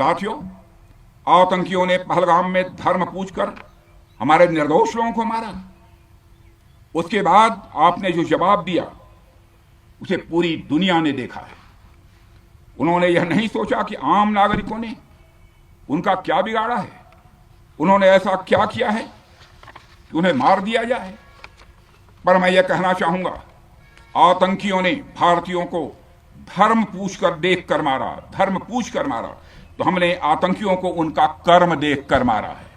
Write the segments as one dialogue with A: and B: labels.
A: साथियों, आतंकियों ने पहलगाम में धर्म पूछकर हमारे निर्दोष लोगों को मारा। उसके बाद आपने जो जवाब दिया उसे पूरी दुनिया ने देखा है। उन्होंने यह नहीं सोचा कि आम नागरिकों ने उनका क्या बिगाड़ा है, उन्होंने ऐसा क्या किया है कि उन्हें मार दिया जाए। पर मैं यह कहना चाहूंगा, आतंकियों ने भारतीयों को धर्म पूछकर देखकर मारा, धर्म पूछकर मारा, तो हमने आतंकियों को उनका कर्म देखकर मारा है।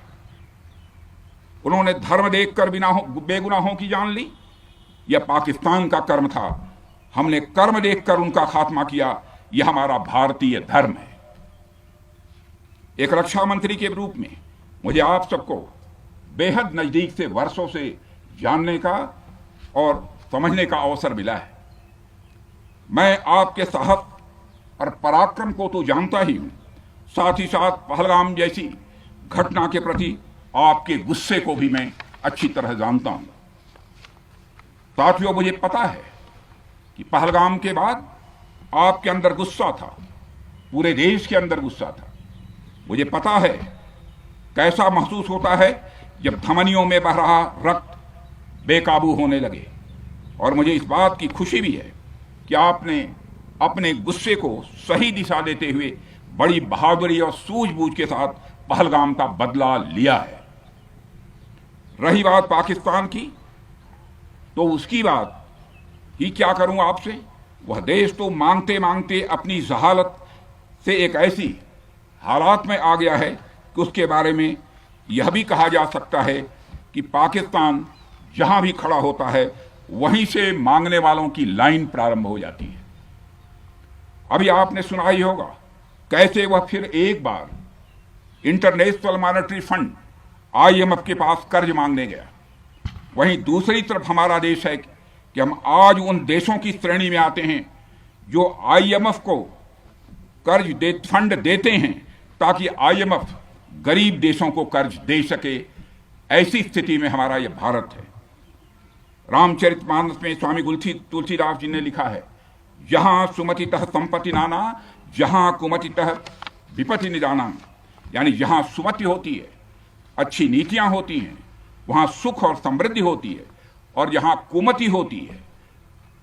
A: उन्होंने धर्म देखकर बेगुनाहों की जान ली। यह पाकिस्तान का कर्म था, हमने कर्म देखकर उनका खात्मा किया। यह हमारा भारतीय धर्म है। एक रक्षा मंत्री के रूप में मुझे आप सबको बेहद नजदीक से वर्षों से जानने का और समझने का अवसर मिला है। मैं आपके साहस और पराक्रम को तो जानता ही हूं, साथ ही साथ पहलगाम जैसी घटना के प्रति आपके गुस्से को भी मैं अच्छी तरह जानता हूं। साथियों, मुझे पता है कि पहलगाम के बाद आपके अंदर गुस्सा था, पूरे देश के अंदर गुस्सा था। मुझे पता है कैसा महसूस होता है जब धमनियों में बह रहा रक्त बेकाबू होने लगे। और मुझे इस बात की खुशी भी है कि आपने अपने गुस्से को सही दिशा देते हुए बड़ी बहादुरी और सूझबूझ के साथ पहलगाम का बदला लिया है। रही बात पाकिस्तान की, तो उसकी बात ही क्या करूं आपसे। वह देश तो मांगते मांगते अपनी जहालत से एक ऐसी हालात में आ गया है कि उसके बारे में यह भी कहा जा सकता है कि पाकिस्तान जहां भी खड़ा होता है वहीं से मांगने वालों की लाइन प्रारंभ हो जाती है। अभी आपने सुना ही होगा कैसे वह फिर एक बार इंटरनेशनल मॉनेटरी फंड IMF के पास कर्ज मांगने गया। वहीं दूसरी तरफ हमारा देश है कि हम आज उन देशों की श्रेणी में आते हैं जो IMF को फंड देते हैं ताकि IMF गरीब देशों को कर्ज दे सके। ऐसी स्थिति में हमारा यह भारत है। रामचरितमानस में स्वामी तुलसीदास जी ने लिखा है, जहां सुमतितः संपत्ति नाना, जहां कुमतितः विपत्ति निदाना। यानी जहां सुमति होती है, अच्छी नीतियां होती हैं, वहां सुख और समृद्धि होती है, और जहां कुमति होती है,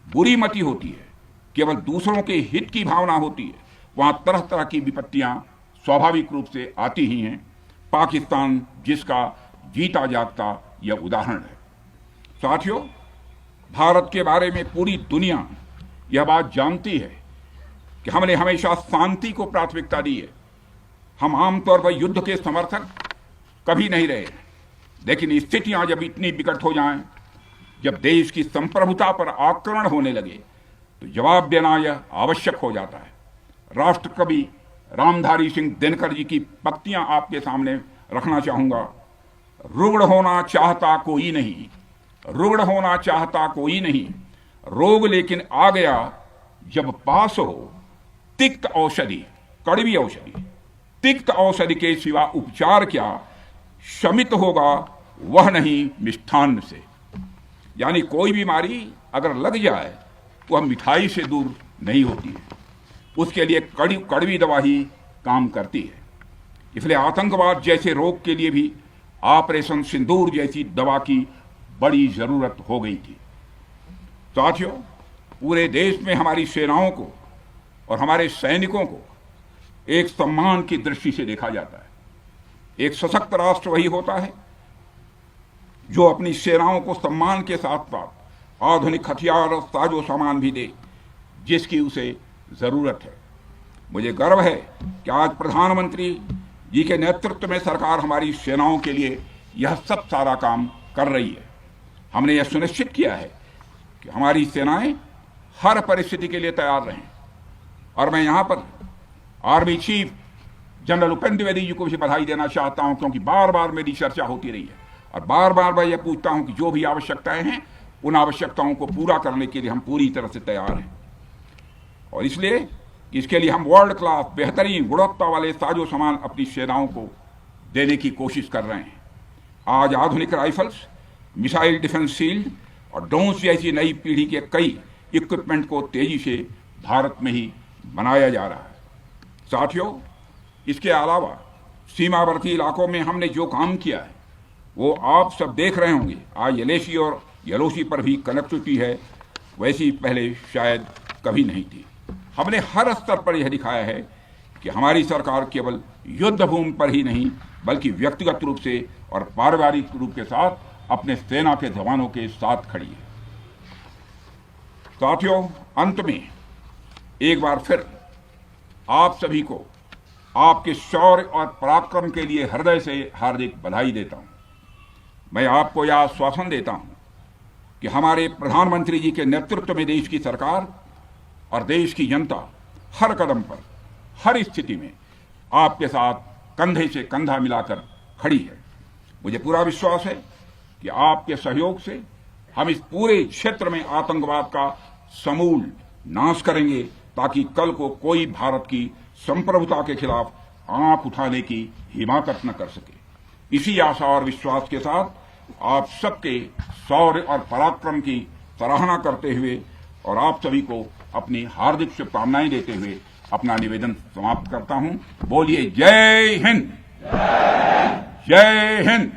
A: बुरी मति होती है, केवल दूसरों के हित की भावना होती है, वहां तरह तरह की विपत्तियां स्वाभाविक रूप से आती ही हैं। पाकिस्तान जिसका जीता जागता यह उदाहरण है। साथियों, भारत के बारे में पूरी दुनिया यह बात जानती है कि हमने हमेशा शांति को प्राथमिकता दी है। हम आमतौर पर युद्ध के समर्थक कभी नहीं रहे, लेकिन स्थितियां जब इतनी विकट हो जाएं, जब देश की संप्रभुता पर आक्रमण होने लगे, तो जवाब देना यह आवश्यक हो जाता है। राष्ट्रकवि रामधारी सिंह दिनकर जी की पंक्तियां आपके सामने रखना चाहूंगा। रुग्ण होना चाहता कोई नहीं, रुग्ण होना चाहता कोई नहीं, रोग लेकिन आ गया जब पास हो तिक्त औषधि, कड़वी औषधि, तिक्त औषधि के सिवा उपचार क्या, शमित होगा वह नहीं मिष्ठान्न से। यानी कोई बीमारी अगर लग जाए तो वह मिठाई से दूर नहीं होती है, उसके लिए कड़वी दवा ही काम करती है। इसलिए आतंकवाद जैसे रोग के लिए भी ऑपरेशन सिंदूर जैसी दवा की बड़ी जरूरत हो गई थी। साथियों, पूरे देश में हमारी सेनाओं को और हमारे सैनिकों को एक सम्मान की दृष्टि से देखा जाता है। एक सशक्त राष्ट्र वही होता है जो अपनी सेनाओं को सम्मान के साथ साथ आधुनिक हथियार और साजो सामान भी दे जिसकी उसे जरूरत है। मुझे गर्व है कि आज प्रधानमंत्री जी के नेतृत्व में सरकार हमारी सेनाओं के लिए यह सब सारा काम कर रही है। हमने यह सुनिश्चित किया है कि हमारी सेनाएं हर परिस्थिति के लिए तैयार रहें। और मैं यहाँ पर army chief general Upendra Dwivedi ji को भी बधाई देना चाहता हूँ, क्योंकि बार बार मेरी चर्चा होती रही है और बार बार मैं यह पूछता हूँ कि जो भी आवश्यकताएं हैं उन आवश्यकताओं को पूरा करने के लिए हम पूरी तरह से तैयार हैं। और इसलिए इसके लिए हम वर्ल्ड क्लास बेहतरीन गुणवत्ता वाले साजो सामान अपनी सेनाओं को देने की कोशिश कर रहे हैं। आज आधुनिक राइफल्स, मिसाइल डिफेंस शील्ड और ड्रोन्स जैसी नई पीढ़ी के कई इक्विपमेंट को तेजी से भारत में ही बनाया जा रहा है। साथियों, इसके अलावा सीमावर्ती इलाकों में हमने जो काम किया है वो आप सब देख रहे होंगे। आज एलएसी और एलओसी पर भी कनेक्टिविटी है, वैसी पहले शायद कभी नहीं थी। हमने हर स्तर पर यह दिखाया है कि हमारी सरकार केवल युद्ध भूमि पर ही नहीं बल्कि व्यक्तिगत रूप से और पारिवारिक रूप के साथ अपने सेना के जवानों के साथ खड़ी है। साथियों, अंत में एक बार फिर आप सभी को आपके शौर्य और पराक्रम के लिए हृदय से हार्दिक बधाई देता हूं। मैं आपको यह आश्वासन देता हूं कि हमारे प्रधानमंत्री जी के नेतृत्व में देश की सरकार और देश की जनता हर कदम पर, हर स्थिति में आपके साथ कंधे से कंधा मिलाकर खड़ी है। मुझे पूरा विश्वास है कि आपके सहयोग से हम इस पूरे क्षेत्र में आतंकवाद का समूल नाश करेंगे ताकि कल को कोई भारत की संप्रभुता के खिलाफ आंख उठाने की हिमाकत न कर सके। इसी आशा और विश्वास के साथ आप सबके शौर्य और पराक्रम की सराहना करते हुए और आप सभी को अपनी हार्दिक शुभकामनाएं देते हुए अपना निवेदन समाप्त करता हूं। बोलिए जय हिंद, जय हिंद।